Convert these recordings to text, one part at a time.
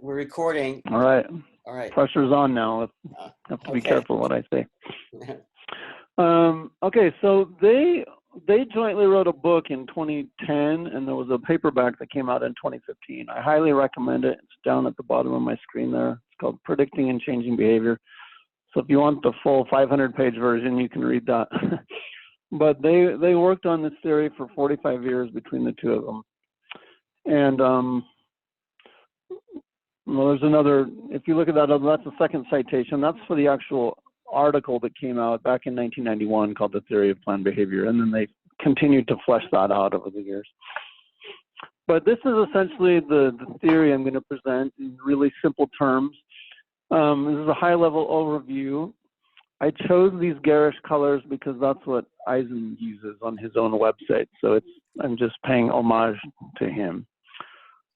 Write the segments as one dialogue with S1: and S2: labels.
S1: We're recording.
S2: All right.
S1: All right.
S2: Pressure's on now. I have to be careful what I say. Okay, so they jointly wrote a book in 2010, and there was a paperback that came out in 2015. I highly recommend it. It's down at the bottom of my screen there. It's called Predicting and Changing Behavior. So if you want the full 500-page version, you can read that. But they worked on this theory for 45 years between the two of them. And well, there's another, if you look at that, that's the second citation. That's for the actual article that came out back in 1991 called The Theory of Planned Behavior. And then they continued to flesh that out over the years. But this is essentially the theory I'm going to present in really simple terms. This is a high-level overview. I chose these garish colors because that's what Eisen uses on his own website. So I'm just paying homage to him.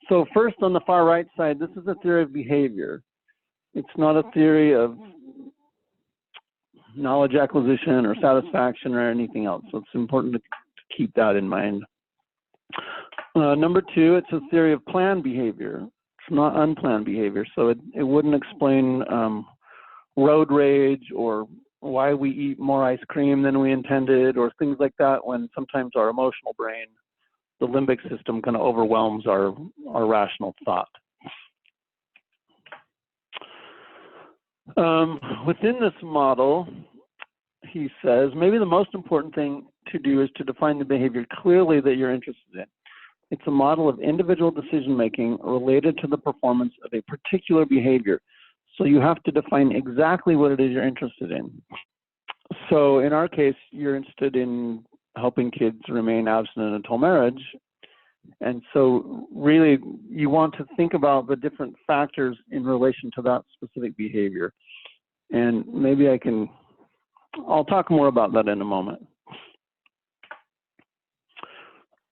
S2: So first, on the far right side, this is a theory of behavior. It's not a theory of knowledge acquisition or satisfaction or anything else. So it's important to keep that in mind. Number two, it's a theory of planned behavior. It's not unplanned behavior. So it wouldn't explain road rage or why we eat more ice cream than we intended or things like that, when sometimes our emotional brain, the limbic system, kind of overwhelms our rational thought. Within this model, he says, maybe the most important thing to do is to define the behavior clearly that you're interested in. It's a model of individual decision-making related to the performance of a particular behavior. So you have to define exactly what it is you're interested in. So in our case, you're interested in helping kids remain abstinent until marriage. And so really, you want to think about the different factors in relation to that specific behavior. And maybe I'll talk more about that in a moment.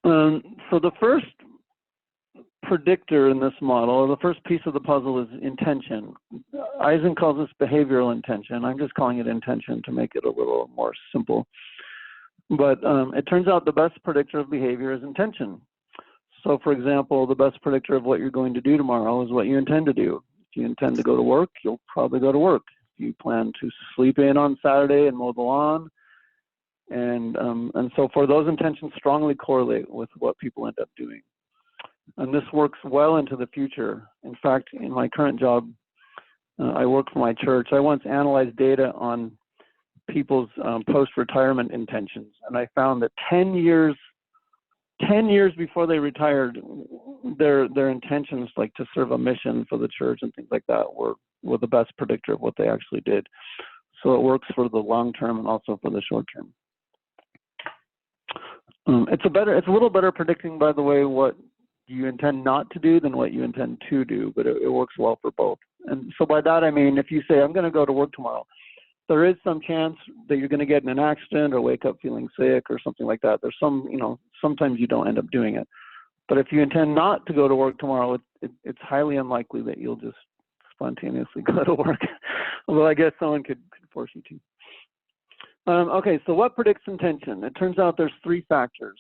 S2: So the first predictor in this model, or the first piece of the puzzle, is intention. Eisen calls this behavioral intention. I'm just calling it intention to make it a little more simple. But it turns out the best predictor of behavior is intention. So for example, the best predictor of what you're going to do tomorrow is what you intend to do. If you intend to go to work, you'll probably go to work. If you plan to sleep in on Saturday and mow the lawn, and so forth, those intentions strongly correlate with what people end up doing. And this works well into the future. In fact, in my current job, I work for my church. I once analyzed data on people's post-retirement intentions, and I found that 10 years before they retired, their intentions, like to serve a mission for the church and things like that, were the best predictor of what they actually did. So it works for the long term and also for the short term. It's a little better predicting, by the way, what you intend not to do than what you intend to do, but it works well for both. And so by that I mean, if you say, I'm going to go to work tomorrow, there is some chance that you're going to get in an accident or wake up feeling sick or something like that. There's sometimes you don't end up doing it. But if you intend not to go to work tomorrow, it's highly unlikely that you'll just spontaneously go to work. Although I guess someone could force you to. Okay, so what predicts intention? It turns out there's three factors.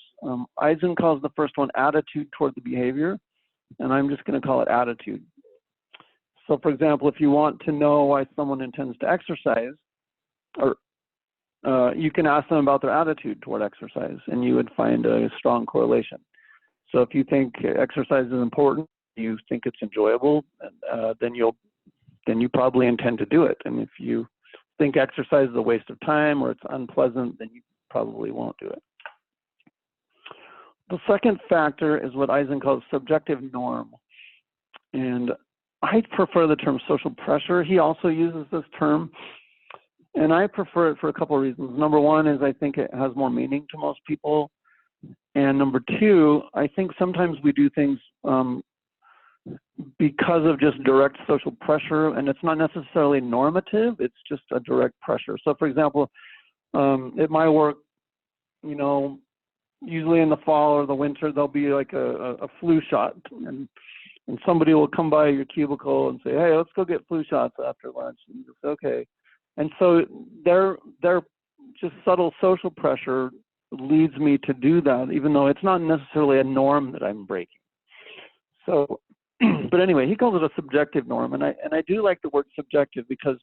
S2: Eisen calls the first one attitude toward the behavior, and I'm just going to call it attitude. So for example, if you want to know why someone intends to exercise, or you can ask them about their attitude toward exercise, and you would find a strong correlation. So if you think exercise is important, you think it's enjoyable, then you probably intend to do it. And if you think exercise is a waste of time or it's unpleasant, then you probably won't do it. The second factor is what Eisen calls subjective norm. And I prefer the term social pressure. He also uses this term. And I prefer it for a couple of reasons. Number one is I think it has more meaning to most people. And number two, I think sometimes we do things because of just direct social pressure, and it's not necessarily normative, it's just a direct pressure. So for example, at my work, usually in the fall or the winter, there'll be like a flu shot, and somebody will come by your cubicle and say, hey, let's go get flu shots after lunch. And you say, okay. And so their just subtle social pressure leads me to do that, even though it's not necessarily a norm that I'm breaking. So But anyway, he calls it a subjective norm, and I do like the word subjective because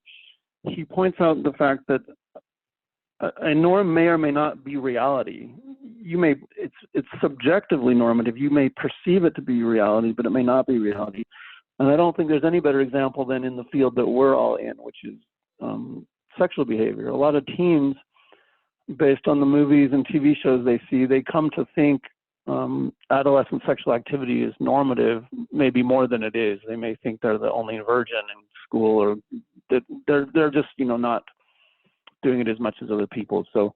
S2: he points out the fact that a norm may or may not be reality. It's subjectively normative. You may perceive it to be reality, but it may not be reality. And I don't think there's any better example than in the field that we're all in, which is sexual behavior. A lot of teens, based on the movies and TV shows they see, they come to think adolescent sexual activity is normative, maybe more than it is. They may think they're the only virgin in school, or that they're just not doing it as much as other people. So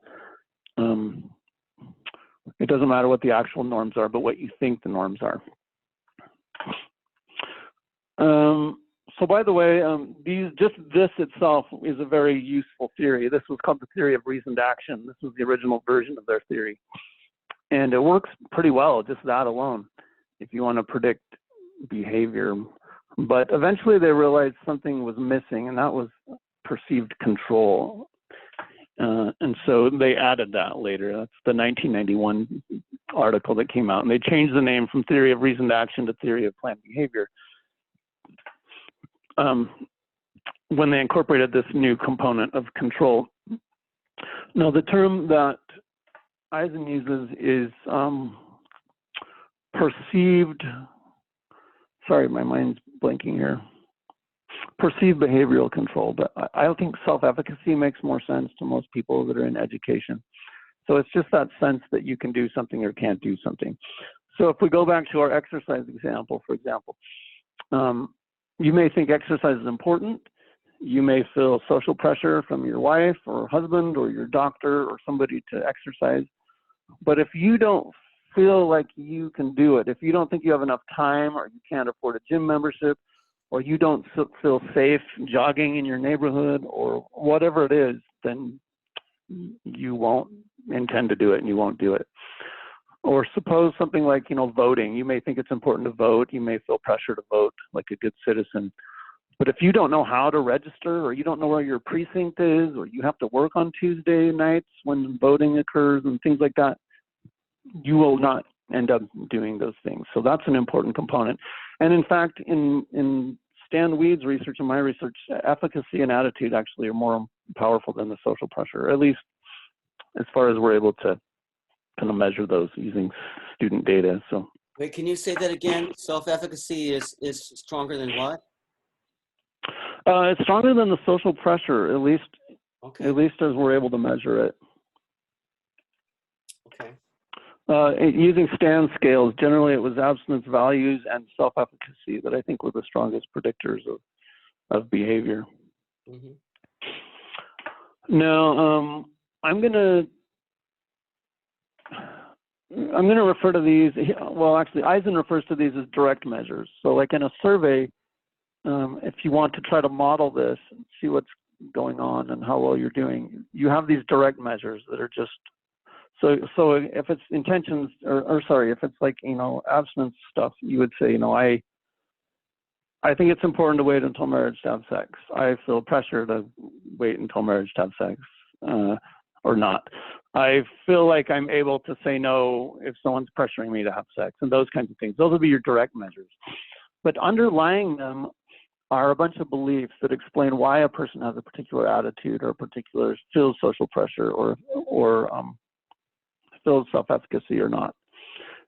S2: it doesn't matter what the actual norms are, but what you think the norms are. So by the way, this itself is a very useful theory. This was called the theory of reasoned action. This was the original version of their theory. And it works pretty well, just that alone, if you want to predict behavior. But eventually they realized something was missing, and that was perceived control. And so they added that later. That's the 1991 article that came out. And they changed the name from theory of reasoned action to theory of planned behavior when they incorporated this new component of control. Now, the term that Eisen uses is perceived, sorry, my mind's blanking here, perceived behavioral control, but I think self-efficacy makes more sense to most people that are in education. So it's just that sense that you can do something or can't do something. So if we go back to our exercise example, for example, you may think exercise is important. You may feel social pressure from your wife or husband or your doctor or somebody to exercise. But if you don't feel like you can do it, if you don't think you have enough time, or you can't afford a gym membership, or you don't feel safe jogging in your neighborhood, or whatever it is, then you won't intend to do it and you won't do it. Or suppose something like, voting. You may think it's important to vote. You may feel pressure to vote like a good citizen. But if you don't know how to register, or you don't know where your precinct is, or you have to work on Tuesday nights when voting occurs and things like that, you will not end up doing those things. So that's an important component. And in fact, in Stan Weed's research and my research, efficacy and attitude actually are more powerful than the social pressure, at least as far as we're able to kind of measure those using student data. So
S1: wait, can you say that again? Self-efficacy is stronger than what?
S2: It's stronger than the social pressure, at least as we're able to measure it.
S1: Okay.
S2: Using Stan scales, generally it was abstinence values and self-efficacy that I think were the strongest predictors of behavior.
S1: Mm-hmm.
S2: Now, I'm going to refer to these, well, actually, Eisen refers to these as direct measures. So like in a survey, if you want to try to model this and see what's going on and how well you're doing, you have these direct measures that are just, so if it's intentions, if it's like, abstinence stuff, you would say, I think it's important to wait until marriage to have sex. I feel pressure to wait until marriage to have sex, or not. I feel like I'm able to say no if someone's pressuring me to have sex, and those kinds of things. Those would be your direct measures. But underlying them are a bunch of beliefs that explain why a person has a particular attitude or feels social pressure or feels self-efficacy or not.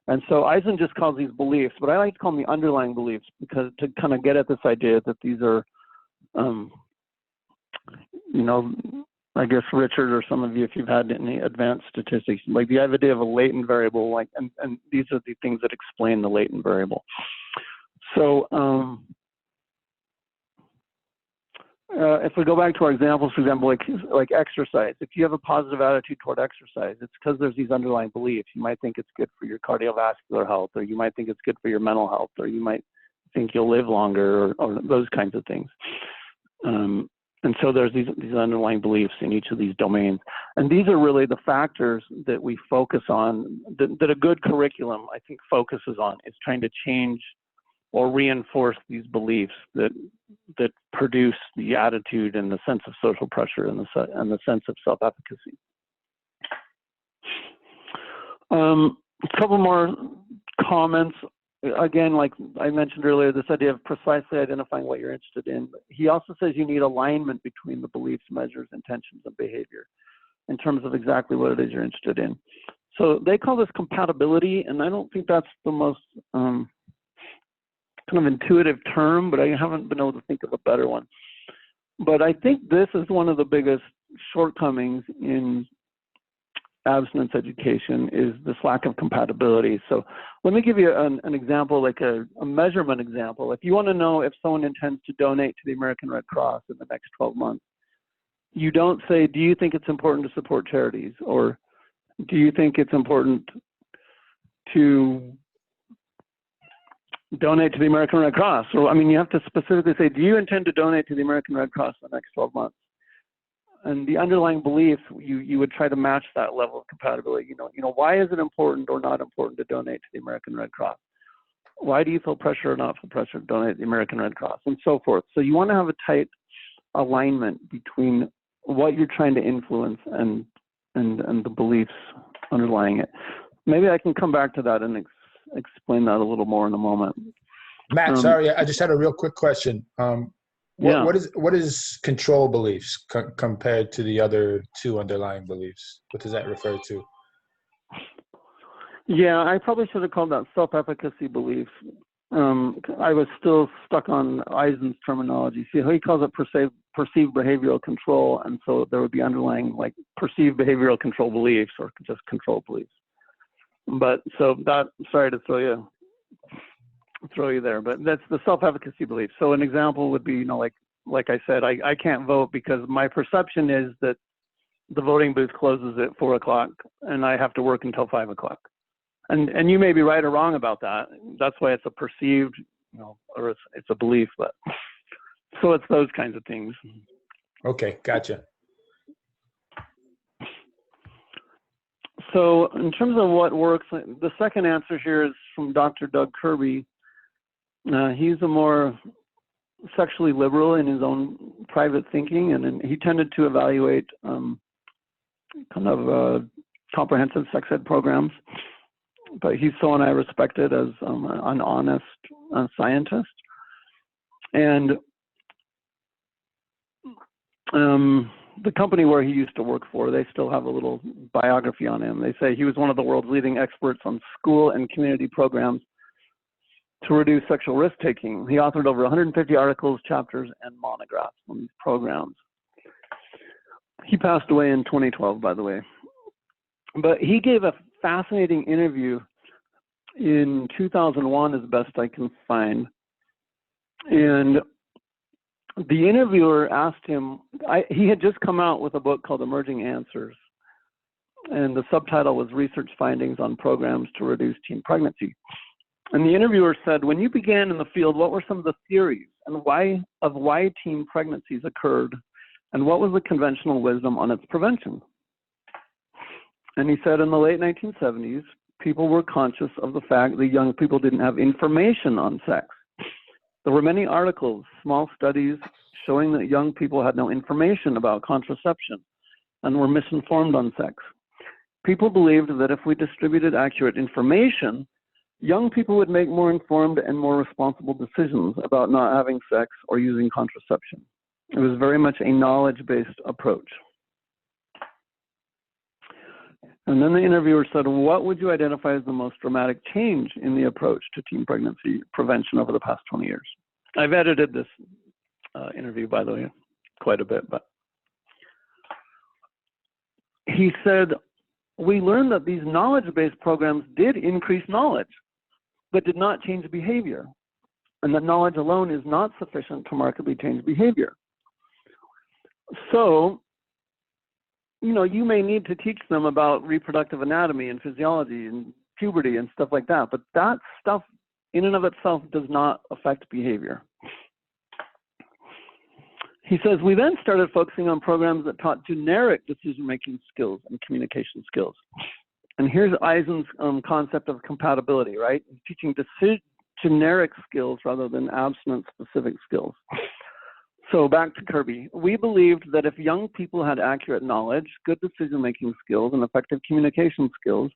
S2: And so Eisen just calls these beliefs, but I like to call them the underlying beliefs, because to kind of get at this idea that these are, I guess Richard or some of you, if you've had any advanced statistics, like the idea of a latent variable, and these are the things that explain the latent variable. So if we go back to our examples, for example, like exercise, if you have a positive attitude toward exercise, it's because there's these underlying beliefs. You might think it's good for your cardiovascular health, or you might think it's good for your mental health, or you might think you'll live longer, or those kinds of things. And so there's these underlying beliefs in each of these domains. And these are really the factors that we focus on, that a good curriculum, I think, focuses on, is trying to change or reinforce these beliefs that produce the attitude and the sense of social pressure and the sense of self-efficacy. A couple more comments again, like I mentioned earlier, this idea of precisely identifying what you're interested in. He also says you need alignment between the beliefs, measures, intentions, and behavior in terms of exactly what it is you're interested in. So they call this compatibility, and I don't think that's the most kind of intuitive term, but I haven't been able to think of a better one. But I think this is one of the biggest shortcomings in abstinence education, is this lack of compatibility. So let me give you an example, like a measurement example. If you want to know if someone intends to donate to the American Red Cross in the next 12 months, you don't say, do you think it's important to support charities? Or do you think it's important to donate to the American Red Cross? So, I mean, you have to specifically say, do you intend to donate to the American Red Cross in the next 12 months? And the underlying beliefs, you would try to match that level of compatibility. You know, why is it important or not important to donate to the American Red Cross? Why do you feel pressure or not feel pressure to donate to the American Red Cross, and so forth. So you want to have a tight alignment between what you're trying to influence and the beliefs underlying it. Maybe I can come back to that and explain that a little more in a moment.
S3: Matt, sorry, I just had a real quick question. What is control beliefs compared to the other two underlying beliefs? What does that refer to?
S2: Yeah, I probably should have called that self-efficacy beliefs. I was still stuck on Eisen's terminology. See, he calls it perceived behavioral control, and so there would be underlying like perceived behavioral control beliefs or just control beliefs. But so that, sorry to throw you there, but that's the self-efficacy belief. So an example would be, you know, like I said, I can't vote because my perception is that the voting booth closes at 4 o'clock and I have to work until 5 o'clock. And you may be right or wrong about that. That's why it's a perceived, you know, or it's a belief. But so it's those kinds of things.
S3: Okay, gotcha.
S2: So in terms of what works, the second answer here is from Dr. Doug Kirby. He's a more sexually liberal in his own private thinking, and he tended to evaluate kind of comprehensive sex ed programs. But he's someone I respected as an honest scientist. And the company where he used to work for, they still have a little biography on him. They say he was one of the world's leading experts on school and community programs to reduce sexual risk-taking. He authored over 150 articles, chapters, and monographs on these programs. He passed away in 2012, by the way. But he gave a fascinating interview in 2001, as best I can find. And the interviewer asked him, he had just come out with a book called Emerging Answers. And the subtitle was Research Findings on Programs to Reduce Teen Pregnancy. And the interviewer said, when you began in the field, what were some of the theories and why teen pregnancies occurred? And what was the conventional wisdom on its prevention? And he said in the late 1970s, people were conscious of the fact that young people didn't have information on sex. There were many articles, small studies showing that young people had no information about contraception and were misinformed on sex. People believed that if we distributed accurate information, young people would make more informed and more responsible decisions about not having sex or using contraception. It was very much a knowledge-based approach. And then the interviewer said, what would you identify as the most dramatic change in the approach to teen pregnancy prevention over the past 20 years? I've edited this interview, by the way, quite a bit, but he said, we learned that these knowledge-based programs did increase knowledge, but did not change behavior, and that knowledge alone is not sufficient to markedly change behavior. So, you know, you may need to teach them about reproductive anatomy and physiology and puberty and stuff like that, but that stuff in and of itself does not affect behavior. He says, we then started focusing on programs that taught generic decision-making skills and communication skills. And here's Eisen's concept of compatibility, right? Teaching generic skills rather than abstinence-specific skills. So back to Kirby. We believed that if young people had accurate knowledge, good decision-making skills, and effective communication skills,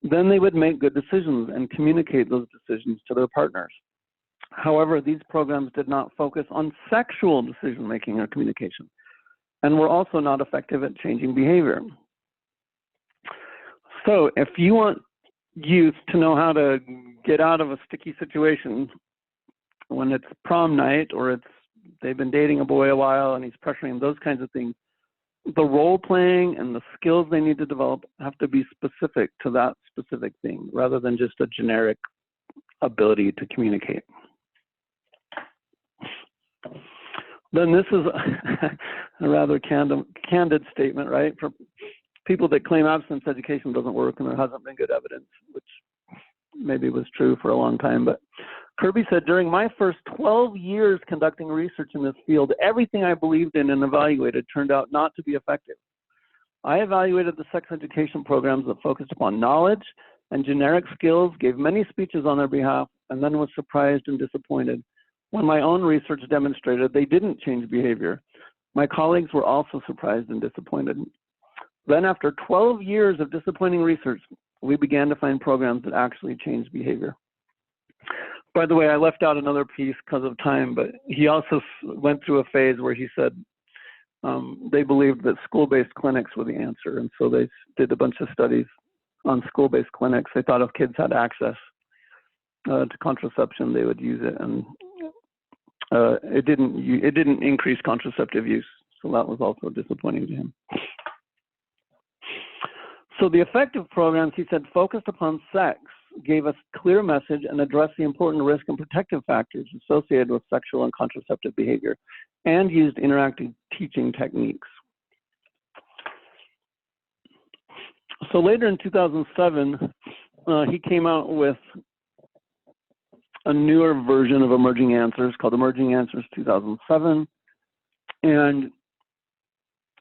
S2: then they would make good decisions and communicate those decisions to their partners. However, these programs did not focus on sexual decision-making or communication, and were also not effective at changing behavior. So if you want youth to know how to get out of a sticky situation when it's prom night, or they've been dating a boy a while and he's pressuring, those kinds of things, the role playing and the skills they need to develop have to be specific to that specific thing, rather than just a generic ability to communicate. Then this is a rather candid statement, right? For people that claim abstinence education doesn't work and there hasn't been good evidence, which maybe was true for a long time. But Kirby said, during my first 12 years conducting research in this field, everything I believed in and evaluated turned out not to be effective. I evaluated the sex education programs that focused upon knowledge and generic skills, gave many speeches on their behalf, and then was surprised and disappointed when my own research demonstrated they didn't change behavior. My colleagues were also surprised and disappointed. Then after 12 years of disappointing research, we began to find programs that actually changed behavior. By the way, I left out another piece because of time, but he also went through a phase where he said they believed that school-based clinics were the answer. And so they did a bunch of studies on school-based clinics. They thought if kids had access to contraception, they would use it. And it didn't increase contraceptive use. So that was also disappointing to him. So the effective programs, he said, focused upon sex, gave us clear message and addressed the important risk and protective factors associated with sexual and contraceptive behavior, and used interactive teaching techniques. So later in 2007, he came out with a newer version of Emerging Answers called Emerging Answers 2007. And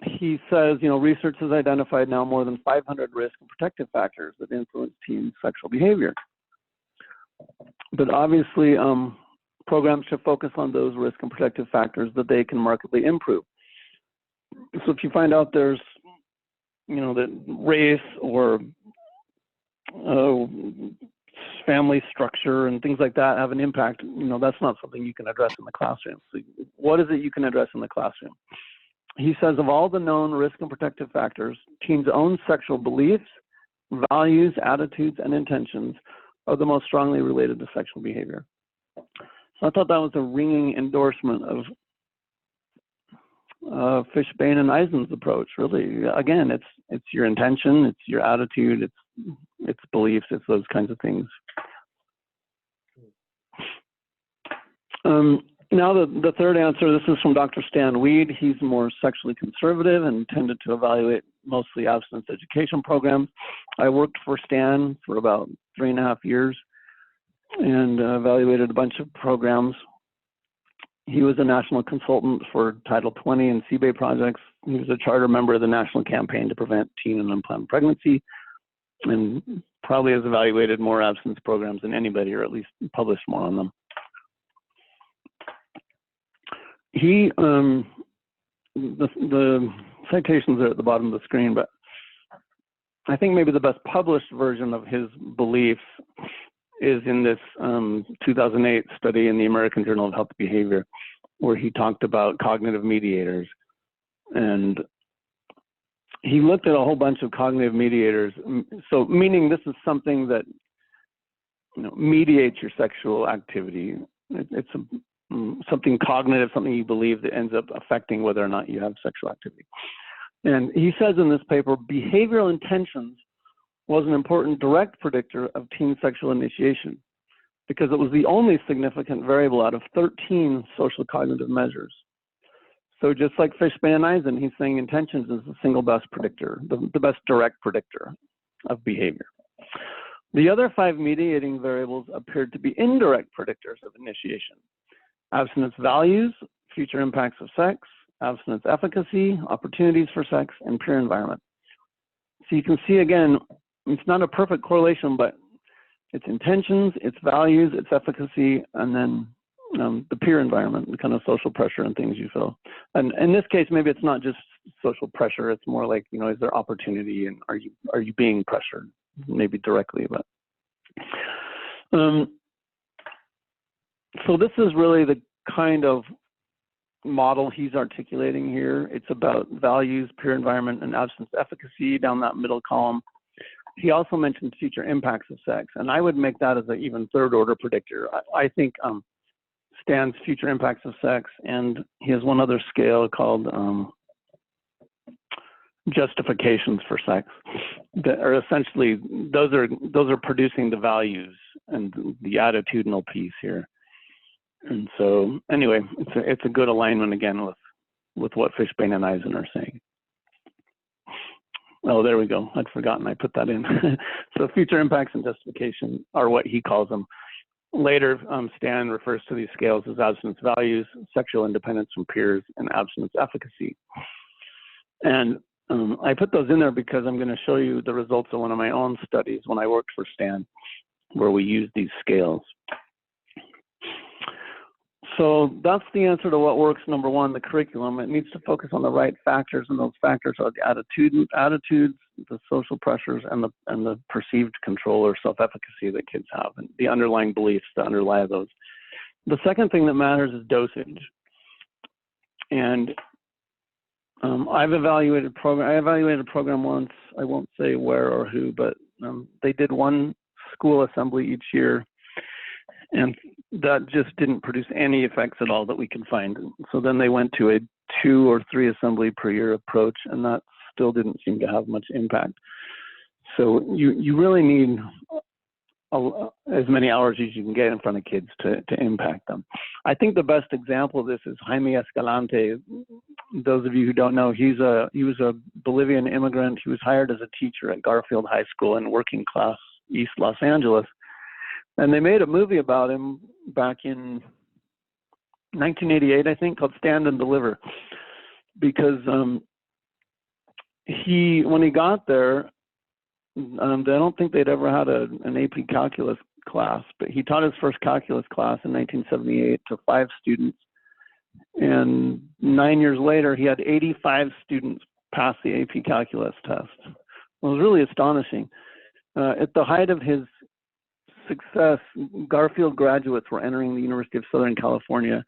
S2: he says, research has identified now more than 500 risk and protective factors that influence teen sexual behavior. But obviously, programs should focus on those risk and protective factors that they can markedly improve. So if you find out there's, that race or family structure and things like that have an impact, that's not something you can address in the classroom. So what is it you can address in the classroom? He says, of all the known risk and protective factors, teens' own sexual beliefs, values, attitudes, and intentions are the most strongly related to sexual behavior. So I thought that was a ringing endorsement of Fishbane and Eisen's approach. Really, again, it's your intention, it's your attitude, it's beliefs, it's those kinds of things. Now the third answer, this is from Dr. Stan Weed. He's more sexually conservative and tended to evaluate mostly abstinence education programs. I worked for Stan for about 3.5 years and evaluated a bunch of programs. He was a national consultant for Title 20 and CBA projects. He was a charter member of the National Campaign to Prevent Teen and Unplanned Pregnancy, and probably has evaluated more abstinence programs than anybody, or at least published more on them. He, the citations are at the bottom of the screen, but I think maybe the best published version of his beliefs is in this 2008 study in the American Journal of Health Behavior, where he talked about cognitive mediators. And he looked at a whole bunch of cognitive mediators. So meaning this is something that mediates your sexual activity. It's something cognitive, something you believe that ends up affecting whether or not you have sexual activity. And he says in this paper, behavioral intentions was an important direct predictor of teen sexual initiation because it was the only significant variable out of 13 social cognitive measures. So just like Fishbane and Eisen, he's saying intentions is the single best predictor, the best direct predictor of behavior. The other 5 mediating variables appeared to be indirect predictors of initiation: abstinence values, future impacts of sex, abstinence efficacy, opportunities for sex, and peer environment. So you can see again, it's not a perfect correlation, but it's intentions, it's values, it's efficacy, and then the peer environment, the kind of social pressure and things you feel. And in this case, maybe it's not just social pressure, it's more like, is there opportunity and are you being pressured? maybe directly, but. So this is really the kind of model he's articulating here. It's about values, peer environment, and abstinence efficacy down that middle column. He also mentioned future impacts of sex, and I would make that as an even third order predictor. I think Stan's future impacts of sex, and he has one other scale called justifications for sex, that are essentially, those are producing the values and the attitudinal piece here. And so anyway, it's a good alignment again with what Fishbane and Eisen are saying. Oh, there we go. I'd forgotten I put that in. So future impacts and justification are what he calls them. Later, Stan refers to these scales as abstinence values, sexual independence from peers, and abstinence efficacy. And I put those in there because I'm going to show you the results of one of my own studies when I worked for Stan, where we used these scales. So that's the answer to what works. Number one, the curriculum. It needs to focus on the right factors, and those factors are the attitudes, the social pressures, and the perceived control or self-efficacy that kids have, and the underlying beliefs that underlie those. The second thing that matters is dosage. And I evaluated a program once. I won't say where or who, but they did one school assembly each year, and that just didn't produce any effects at all that we can find. So then they went to a 2 or 3 assembly per year approach, and that still didn't seem to have much impact. So you really need as many hours as you can get in front of kids to impact them. I think the best example of this is Jaime Escalante. Those of you who don't know, he was a Bolivian immigrant. He was hired as a teacher at Garfield High School in working class East Los Angeles. And they made a movie about him back in 1988, I think, called Stand and Deliver, because when he got there, I don't think they'd ever had an AP calculus class, but he taught his first calculus class in 1978 to 5 students. And 9 years later, he had 85 students pass the AP calculus test. It was really astonishing. At the height of his success, Garfield graduates were entering the University of Southern California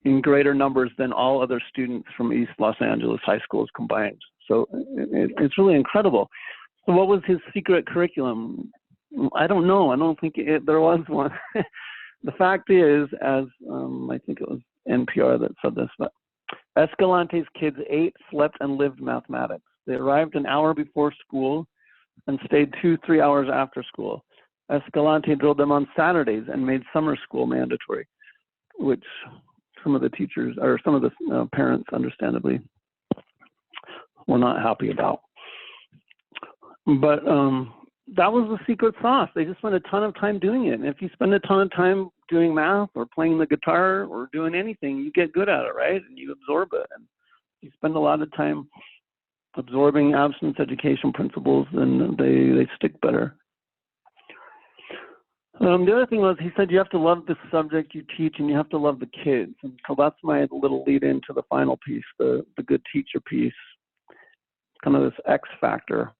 S2: in greater numbers than all other students from East Los Angeles high schools combined. So it's really incredible. So what was his secret curriculum? I don't know. I don't think there was one. The fact is, as I think it was NPR that said this, but Escalante's kids ate, slept, and lived mathematics. They arrived an hour before school and stayed 2-3 hours after school. Escalante drilled them on Saturdays and made summer school mandatory, which some of the teachers, or some of the parents, understandably, were not happy about. But that was the secret sauce. They just spent a ton of time doing it. And if you spend a ton of time doing math or playing the guitar or doing anything, you get good at it, right? And you absorb it. And if you spend a lot of time absorbing abstinence education principles, then they stick better. The other thing was, he said you have to love the subject you teach and you have to love the kids. And so that's my little lead into the final piece, the good teacher piece, kind of this X factor.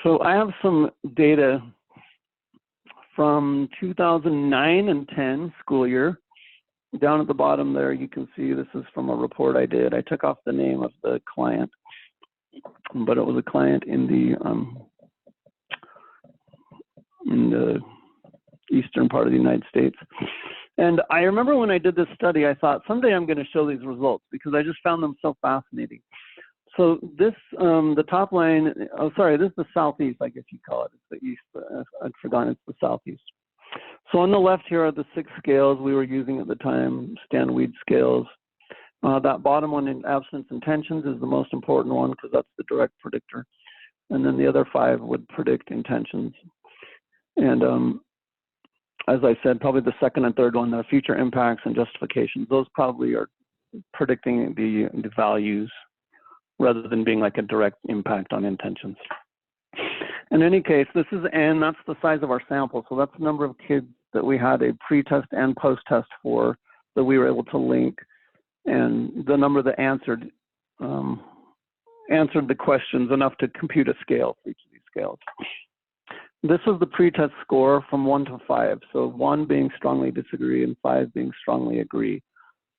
S2: So I have some data from 2009 and 10 school year. Down at the bottom there, you can see this is from a report I did. I took off the name of the client, but it was a client in the eastern part of the United States. And I remember when I did this study, I thought someday I'm going to show these results because I just found them so fascinating. So this, the top line, oh, sorry, this is the southeast, I guess you call it. It's the east, but I'd forgotten it's the southeast. So on the left here are the 6 scales we were using at the time, Stan Weed scales. That bottom one in abstinence intentions is the most important one because that's the direct predictor. And then the other 5 would predict intentions. And as I said, probably the second and third one, the future impacts and justifications, those probably are predicting the values rather than being like a direct impact on intentions. In any case, this is N, that's the size of our sample. So that's the number of kids that we had a pre-test and post-test for that we were able to link, and the number that answered the questions enough to compute a scale for each of these scales. This was the pretest score from 1 to 5. So 1 being strongly disagree and 5 being strongly agree.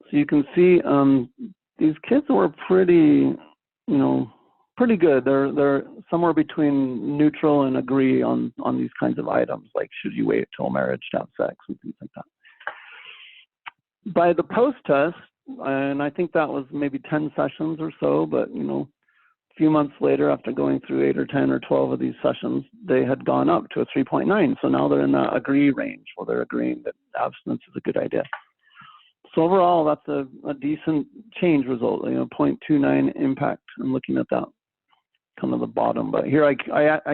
S2: So you can see these kids were pretty, pretty good. They're somewhere between neutral and agree on these kinds of items, like should you wait till marriage to have sex and things like that. By the post-test, and I think that was maybe 10 sessions or so, but a few months later, after going through 8 or 10 or 12 of these sessions, they had gone up to a 3.9. So now they're in that agree range where they're agreeing that abstinence is a good idea. So overall, that's a decent change result, 0.29 impact. I'm looking at that kind of the bottom, but here I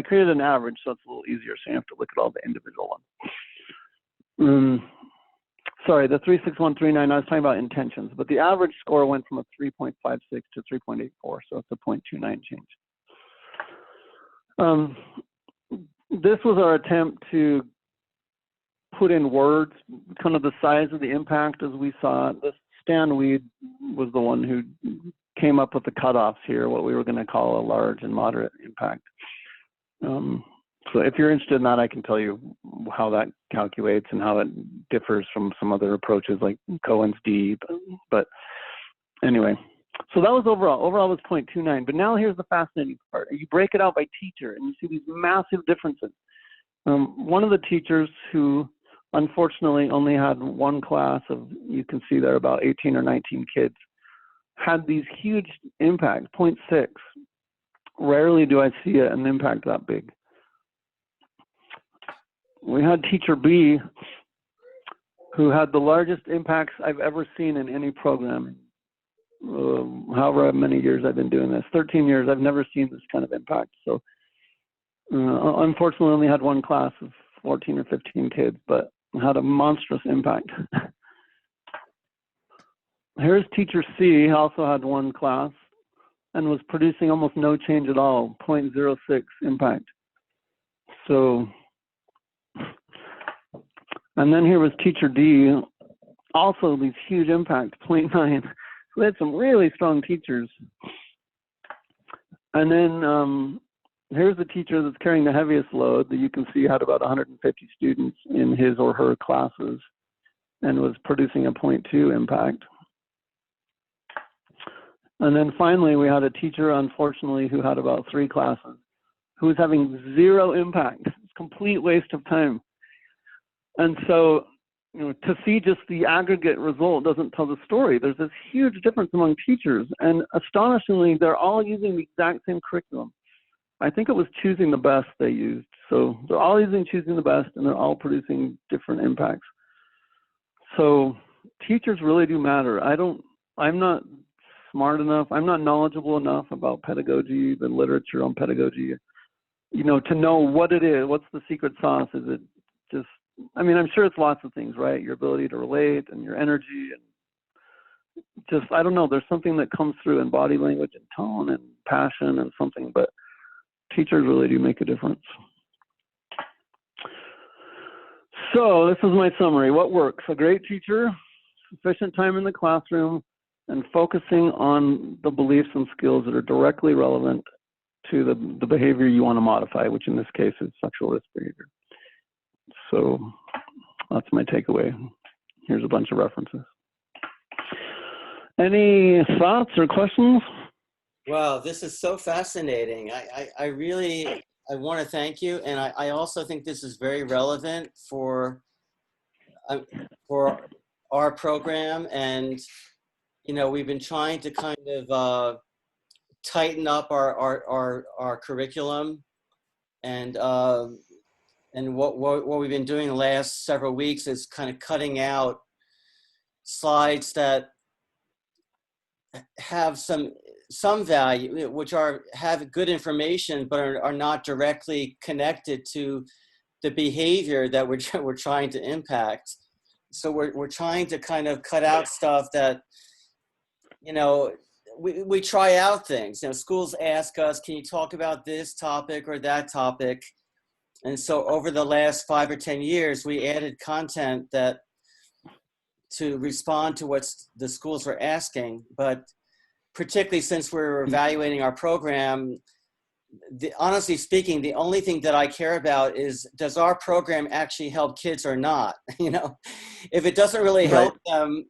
S2: created an average, so it's a little easier, so you have to look at all the individual ones. Sorry, the 36139, I was talking about intentions, but the average score went from a 3.56 to 3.84, so it's a 0.29 change. This was our attempt to put in words kind of the size of the impact as we saw it. Stan Weed was the one who came up with the cutoffs here, what we were going to call a large and moderate impact. So if you're interested in that, I can tell you how that calculates and how it differs from some other approaches like Cohen's D. But anyway, so that was overall. Overall was 0.29. But now here's the fascinating part. You break it out by teacher, and you see these massive differences. One of the teachers who unfortunately only had one class of, you can see there, about 18 or 19 kids, had these huge impacts, 0.6. Rarely do I see an impact that big. We had teacher B, who had the largest impacts I've ever seen in any program. However many years I've been doing this, 13 years, I've never seen this kind of impact. So unfortunately, only had one class of 14 or 15 kids, but had a monstrous impact. Here's teacher C, also had one class and was producing almost no change at all, 0.06 impact. So, and then here was teacher D, also these huge impact, 0.9. So they had some really strong teachers. And then here's the teacher that's carrying the heaviest load that you can see had about 150 students in his or her classes and was producing a 0.2 impact. And then finally, we had a teacher, unfortunately, who had about 3 classes, who was having 0 impact. It's a complete waste of time. And so, to see just the aggregate result doesn't tell the story. There's this huge difference among teachers, and astonishingly, they're all using the exact same curriculum. I think it was choosing the best they used. So they're all using choosing the best, and they're all producing different impacts. So teachers really do matter. I'm not smart enough, I'm not knowledgeable enough about pedagogy, the literature on pedagogy, to know what it is, what's the secret sauce. Is it just, I'm sure it's lots of things, right? Your ability to relate and your energy and just, I don't know, there's something that comes through in body language and tone and passion and something, but teachers really do make a difference. So this is my summary. What works? A great teacher, sufficient time in the classroom, and focusing on the beliefs and skills that are directly relevant to the behavior you want to modify, which in this case is sexual risk behavior. So that's my takeaway. Here's a bunch of references. Any thoughts or questions?
S1: Wow, this is so fascinating. I really want to thank you. And I also think this is very relevant for our program. And, we've been trying to kind of tighten up our curriculum. And what we've been doing the last several weeks is kind of cutting out slides that have some value, which have good information, but are not directly connected to the behavior that we're trying to impact. So we're trying to kind of cut out stuff that, we try out things. Schools ask us, can you talk about this topic or that topic? And so over the last 5 or 10 years, we added content that to respond to what the schools were asking, but particularly since we're evaluating our program, honestly speaking, the only thing that I care about is, does our program actually help kids or not? You know, if it doesn't really help them,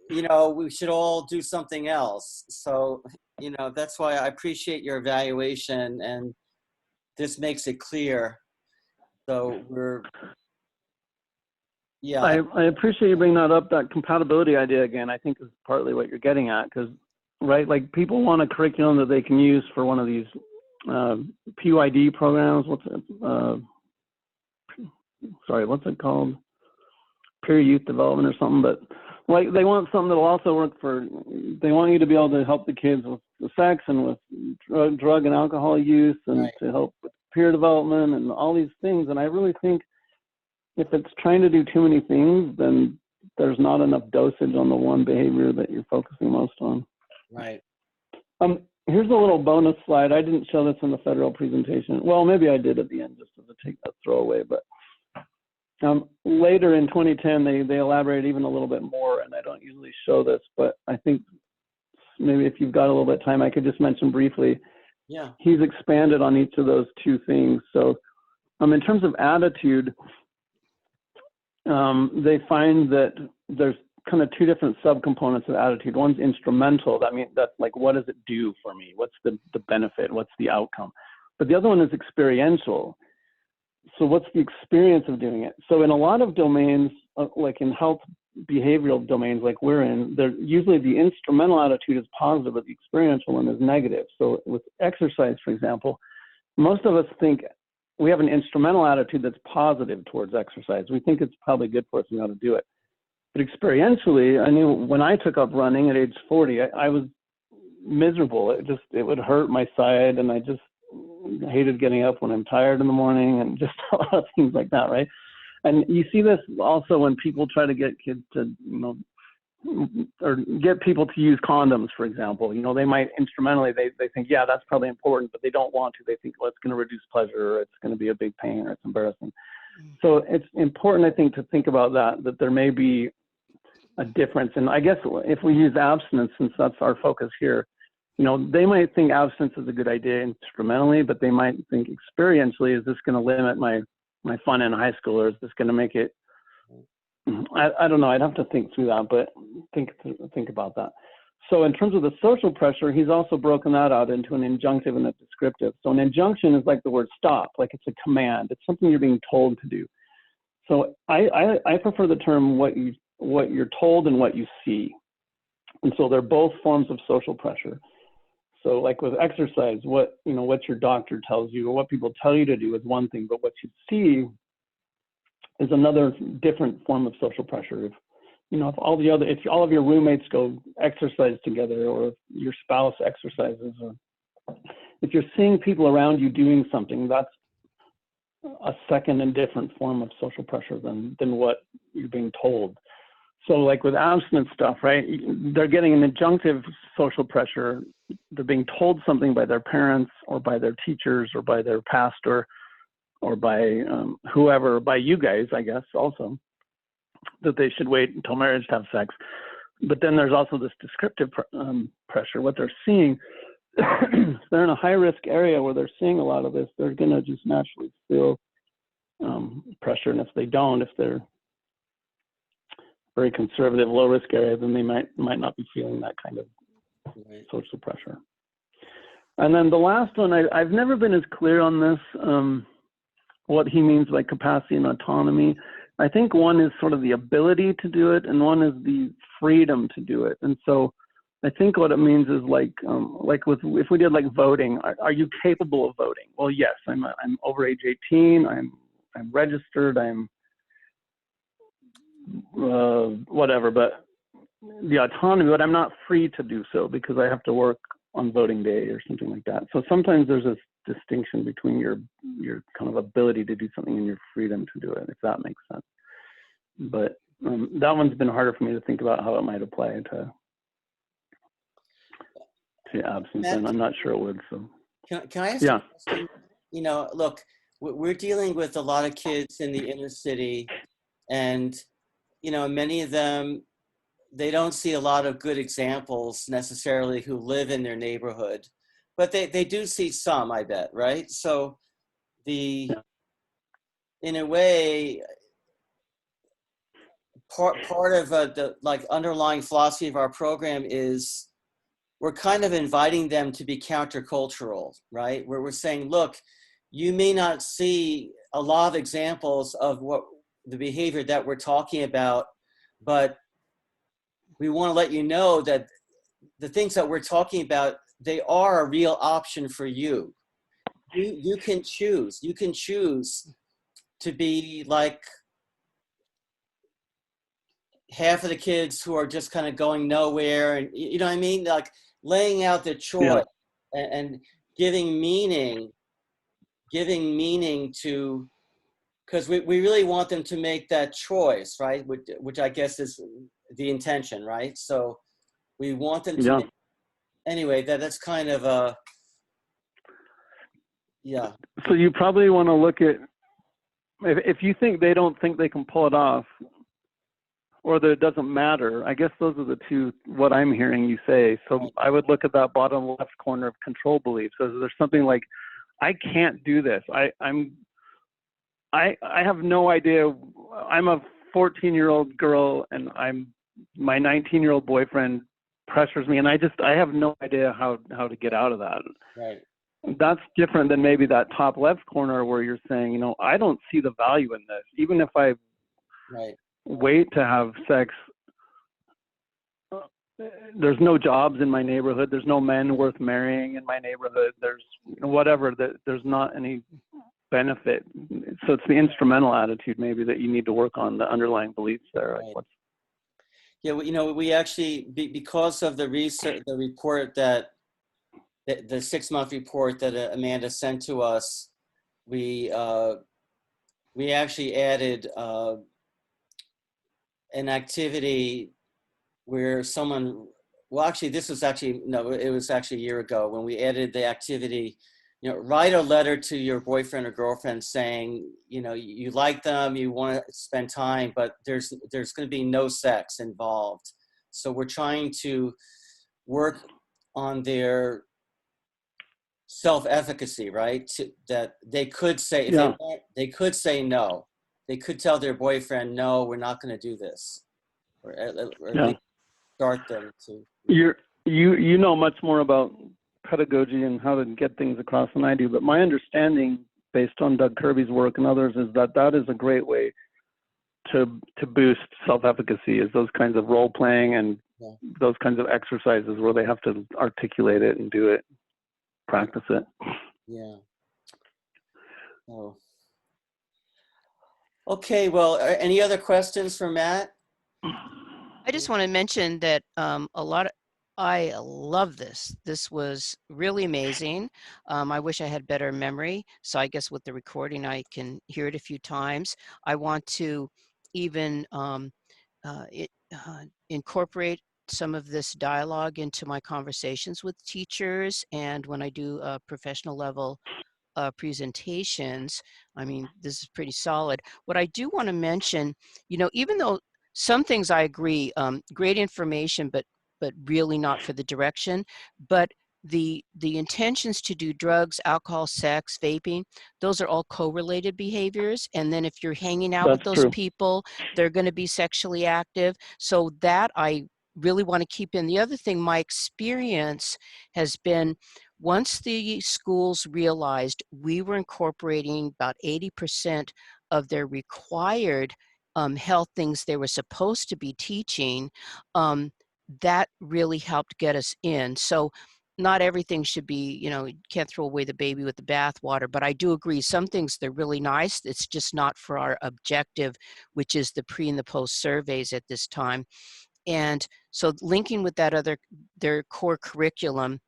S1: you know, we should all do something else. So, you know, that's why I appreciate your evaluation, and this makes it clear. So
S2: I appreciate you bringing that up. That compatibility idea again, I think is partly what you're getting at, because like people want a curriculum that they can use for one of these PYD programs. What's it called? Peer youth development or something. But like they want something that'll also work for. They want you to be able to help the kids with the sex and with drug and alcohol use, and to help with peer development and all these things. And I really think if it's trying to do too many things, then there's not enough dosage on the one behavior that you're focusing most on.
S1: Right.
S2: Here's a little bonus slide. I didn't show this in the federal presentation. Well, maybe I did at the end just as a throwaway, but later in 2010, they elaborate even a little bit more, and I don't usually show this, but I think maybe if you've got a little bit of time, I could just mention briefly.
S1: Yeah.
S2: He's expanded on each of those two things. So in terms of attitude, they find that there's kind of two different subcomponents of attitude. One's instrumental. That means that's like, what does it do for me? What's the benefit? What's the outcome? But the other one is experiential. So what's the experience of doing it? So in a lot of domains, like in health behavioral domains like we're in, usually the instrumental attitude is positive, but the experiential one is negative. So with exercise, for example, most of us think we have an instrumental attitude that's positive towards exercise. We think it's probably good for us, we ought to do it. But experientially, I knew when I took up running at age 40, I was miserable. It would hurt my side, and I just hated getting up when I'm tired in the morning, and just a lot of things like that, right? And you see this also when people try to get kids to, or get people to use condoms, for example. They might instrumentally, they think, yeah, that's probably important, but they don't want to. They think, well, it's going to reduce pleasure, or it's going to be a big pain, or it's embarrassing. So it's important, I think, to think about that there may be a difference. And I guess if we use abstinence, since that's our focus here, they might think abstinence is a good idea instrumentally, but they might think experientially, is this going to limit my fun in high school, or is this going to make it, I don't know, I'd have to think through that, but think about that. So in terms of the social pressure, he's also broken that out into an injunctive and a descriptive. So an injunction is like the word stop, like it's a command. It's something you're being told to do. So I prefer the term what you're told and what you see. And so they're both forms of social pressure. So like with exercise, what your doctor tells you or what people tell you to do is one thing, but what you see is another different form of social pressure. If all of your roommates go exercise together, or if your spouse exercises, or if you're seeing people around you doing something, that's a second and different form of social pressure than what you're being told. So like with abstinence stuff, right? They're getting an injunctive social pressure. They're being told something by their parents or by their teachers or by their pastor or by whoever, by you guys, I guess, also, that they should wait until marriage to have sex. But then there's also this descriptive pressure. What they're seeing, if they're in a high-risk area where they're seeing a lot of this, they're going to just naturally feel pressure. And if they don't, if they're very conservative, low-risk area, then they might not be feeling that kind of social pressure. And then the last one, I've never been as clear on this, what he means by capacity and autonomy. I think one is sort of the ability to do it, and one is the freedom to do it. And so I think what it means is like if we did like voting, are you capable of voting? Well, yes, I'm over age 18, I'm registered, I'm whatever, but the autonomy, but I'm not free to do so because I have to work on voting day or something like that. So sometimes there's this distinction between your kind of ability to do something and your freedom to do it, if that makes sense. But that one's been harder for me to think about how it might apply to absence, and I'm not sure it would. So
S1: can I ask you a question? Look, we're dealing with a lot of kids in the inner city, and many of them, they don't see a lot of good examples necessarily who live in their neighborhood. but they do see some, I bet, right? So in a way, part of the like underlying philosophy of our program is we're kind of inviting them to be countercultural, right? Where we're saying, look, you may not see a lot of examples of what the behavior that we're talking about, but we want to let you know that the things that we're talking about, they are a real option for you. You can choose. You can choose to be like half of the kids who are just kind of going nowhere, and you know what I mean? Like laying out the choice and giving meaning to, because we really want them to make that choice, right? Which I guess is the intention, right? So we want them to make, anyway, that's kind of a,
S2: So you probably want to look at, if you think they don't think they can pull it off, or that it doesn't matter, I guess those are the two, what I'm hearing you say. So I would look at that bottom left corner of control beliefs. So there's something like, I can't do this. I have no idea. I'm a 14-year-old girl, and my 19-year-old boyfriend pressures me, and I have no idea how to get out of that.
S1: Right.
S2: That's different than maybe that top left corner where you're saying, you know, I don't see the value in this. Even if I wait to have sex, there's no jobs in my neighborhood. There's no men worth marrying in my neighborhood. There's whatever, there's not any benefit. So it's the instrumental attitude maybe that you need to work on, the underlying beliefs there.
S1: Right. Yeah, well, you know, we actually, because of the research, the report that, the 6-month report that Amanda sent to us, we actually added an activity where someone, well, actually, this was actually, no, it was actually a year ago when we added the activity, you know, write a letter to your boyfriend or girlfriend saying, you know, you like them, you want to spend time, but there's going to be no sex involved. So we're trying to work on their self-efficacy, right? That they could say, if they want, they could say no. They could tell their boyfriend, no, we're not going to do this, or at least start them to.
S2: You know much more about pedagogy and how to get things across than I do, but my understanding, based on Doug Kirby's work and others, is that is a great way to boost self-efficacy, is those kinds of role playing and those kinds of exercises where they have to articulate it and do it, practice it.
S1: Yeah. Oh. Okay, well, any other questions for Matt?
S4: I just want to mention that I love this. This was really amazing. I wish I had better memory. So I guess with the recording, I can hear it a few times. I want to even incorporate some of this dialogue into my conversations with teachers. And when I do professional level presentations, I mean, this is pretty solid. What I do want to mention, you know, even though some things I agree, great information, but really not for the direction. But the intentions to do drugs, alcohol, sex, vaping, those are all correlated behaviors. And then if you're hanging out with those people, they're going to be sexually active. So that I really want to keep in. The other thing, my experience has been, once the schools realized we were incorporating about 80% of their required health things they were supposed to be teaching, that really helped get us in. So not everything should be, you know, you can't throw away the baby with the bathwater, but I do agree some things, they're really nice. It's just not for our objective, which is the pre and the post surveys at this time. And so linking with that their core curriculum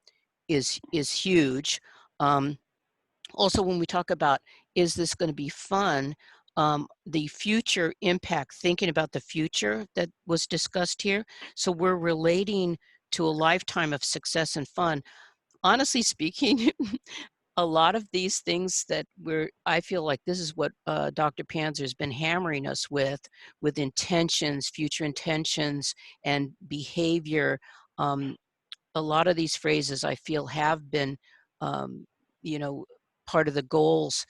S4: is huge. Also, when we talk about, is this going to be fun? The future impact, thinking about the future that was discussed here. So we're relating to a lifetime of success and fun. Honestly speaking, a lot of these things that I feel like this is what Dr. Panzer has been hammering us with intentions, future intentions, and behavior. A lot of these phrases I feel have been you know, part of the goals,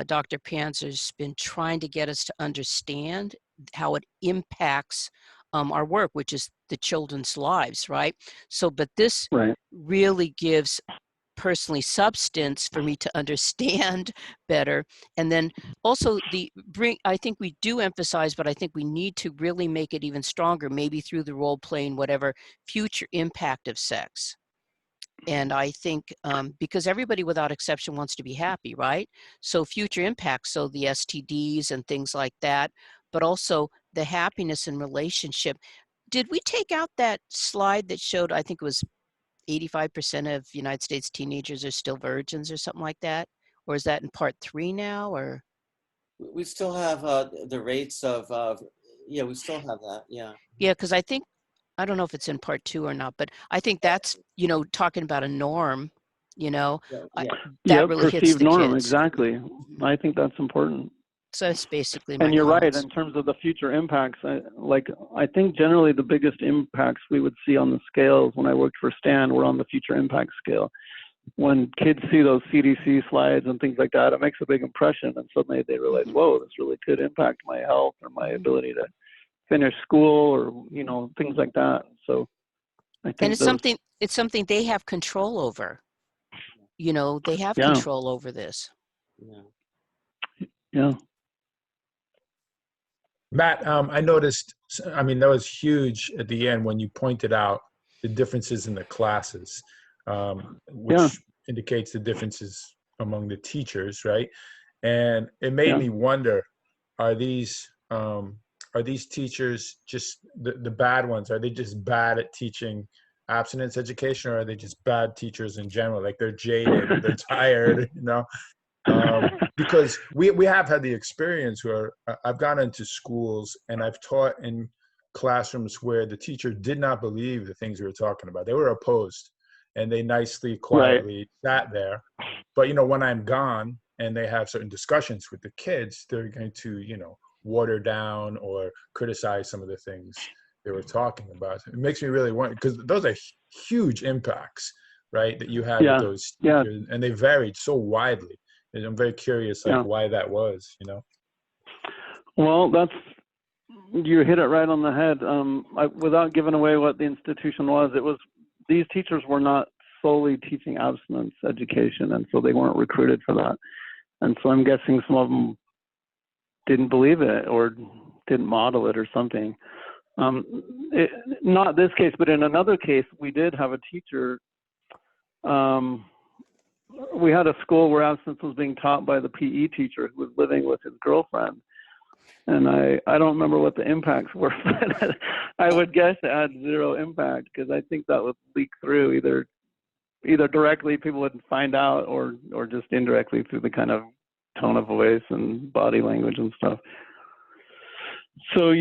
S4: Dr. Panzer's been trying to get us to understand how it impacts our work, which is the children's lives, right? So, but this really gives personally substance for me to understand better. And then also I think we do emphasize, but I think we need to really make it even stronger, maybe through the role playing, whatever, future impact of sex. And I think because everybody without exception wants to be happy, right? So future impacts, so the STDs and things like that, but also the happiness in relationship. Did we take out that slide that showed, I think it was 85% of United States teenagers are still virgins or something like that? Or is that in part 3 now, or?
S1: We still have the rates of, yeah, we still have that, yeah.
S4: Yeah, because I don't know if it's in part 2 or not, but I think that's, you know, talking about a norm, you know, that really hits
S2: perceived
S4: the
S2: norm,
S4: kids.
S2: exactly. I think that's important.
S4: So that's basically my
S2: And you're
S4: comments.
S2: right, in terms of the future impacts, I think generally the biggest impacts we would see on the scales when I worked for Stan were on the future impact scale. When kids see those CDC slides and things like that, it makes a big impression, and suddenly they realize, whoa, this really could impact my health or my ability to finish school, or, you know, things like that. So I think
S4: it's something they have control over. You know, they have control over this.
S2: Yeah.
S3: Matt, I noticed, I mean, that was huge at the end when you pointed out the differences in the classes, which indicates the differences among the teachers, right? And it made me wonder, are these teachers just the bad ones? Are they just bad at teaching abstinence education, or are they just bad teachers in general? Like they're jaded, they're tired, you know? Because we have had the experience where I've gone into schools and I've taught in classrooms where the teacher did not believe the things we were talking about. They were opposed, and they nicely, quietly sat there. But, you know, when I'm gone and they have certain discussions with the kids, they're going to, you know, water down or criticize some of the things they were talking about. It makes me really wonder, because those are huge impacts, right, that you had with those teachers, and they varied so widely. And I'm very curious, like, why that was, you know?
S2: Well, you hit it right on the head. Without giving away what the institution was, these teachers were not solely teaching abstinence education, and so they weren't recruited for that. And so I'm guessing some of them didn't believe it or didn't model it or something. Not this case, but in another case, we did have a teacher. We had a school where abstinence was being taught by the PE teacher who was living with his girlfriend. And I don't remember what the impacts were, but I would guess it had zero impact, because I think that would leak through either directly, people would find out, or just indirectly through the kind of tone of voice and body language and stuff. So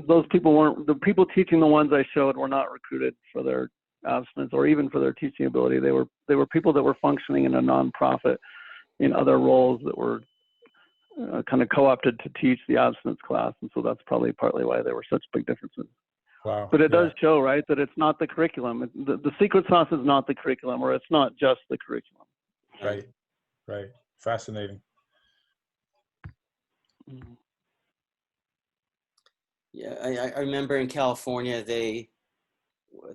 S2: those people weren't, the people teaching the ones I showed were not recruited for their abstinence or even for their teaching ability. They were people that were functioning in a nonprofit in other roles that were kind of co-opted to teach the abstinence class, and so that's probably partly why there were such big differences.
S3: Wow.
S2: But it does show, right, that it's not the curriculum. The secret sauce is not the curriculum, or it's not just the curriculum.
S3: Right. Fascinating.
S1: Yeah, I remember in California,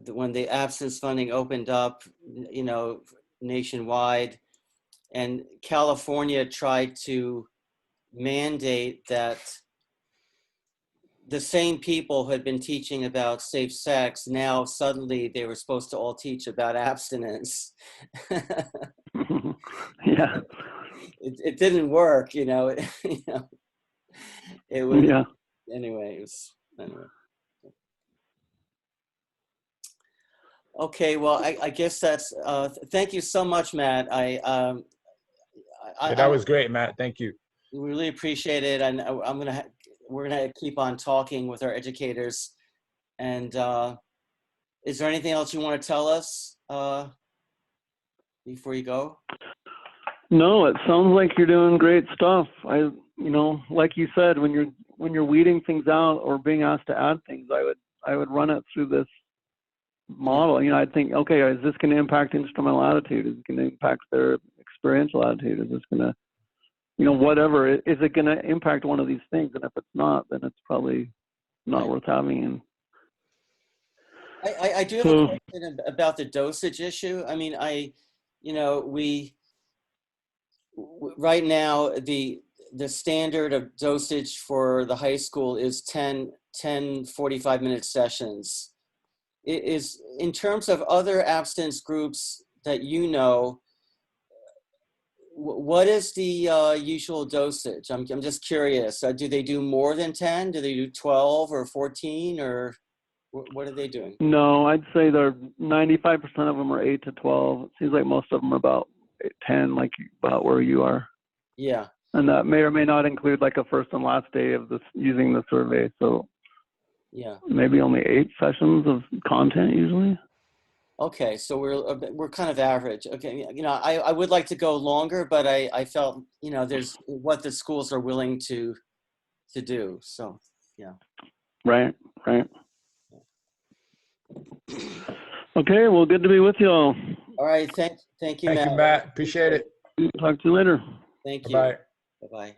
S1: when the abstinence funding opened up, you know, nationwide, and California tried to mandate that the same people who had been teaching about safe sex, now suddenly they were supposed to all teach about abstinence. It didn't work, you know. It was anyway. Okay, well, I guess that's. Thank you so much, Matt.
S3: That was great, Matt. Thank you.
S1: We really appreciate it, and we're gonna keep on talking with our educators. And is there anything else you want to tell us before you go?
S2: No, it sounds like you're doing great stuff. Like you said, when you're weeding things out or being asked to add things, I would run it through this model. You know, I'd think, okay, is this going to impact instrumental attitude? Is it going to impact their experiential attitude? Is this going to, you know, whatever? Is it going to impact one of these things? And if it's not, then it's probably not worth having. And
S1: I do have a question about the dosage issue. I mean, you know, right now the standard of dosage for the high school is 10 45-minute sessions. Is in terms of other abstinence groups that you know, what is the usual dosage? I'm just curious. Do they do more than 10? Do they do 12 or 14, or what are they doing?
S2: no, I'd say they're 95% of them are 8 to 12. It seems like most of them are about 10, like about where you are.
S1: Yeah.
S2: And that may or may not include like a first and last day of this using the survey. So
S1: yeah,
S2: maybe only 8 sessions of content usually.
S1: Okay, so we're kind of average. Okay, you know, I would like to go longer, but I felt, you know, there's what the schools are willing to do. So yeah.
S2: Right. Okay, well, good to be with you all.
S1: All right, thank you, Matt.
S3: Thank you, Matt. Appreciate it.
S2: Talk to you later.
S1: Thank you.
S3: Bye-bye.
S1: Bye-bye.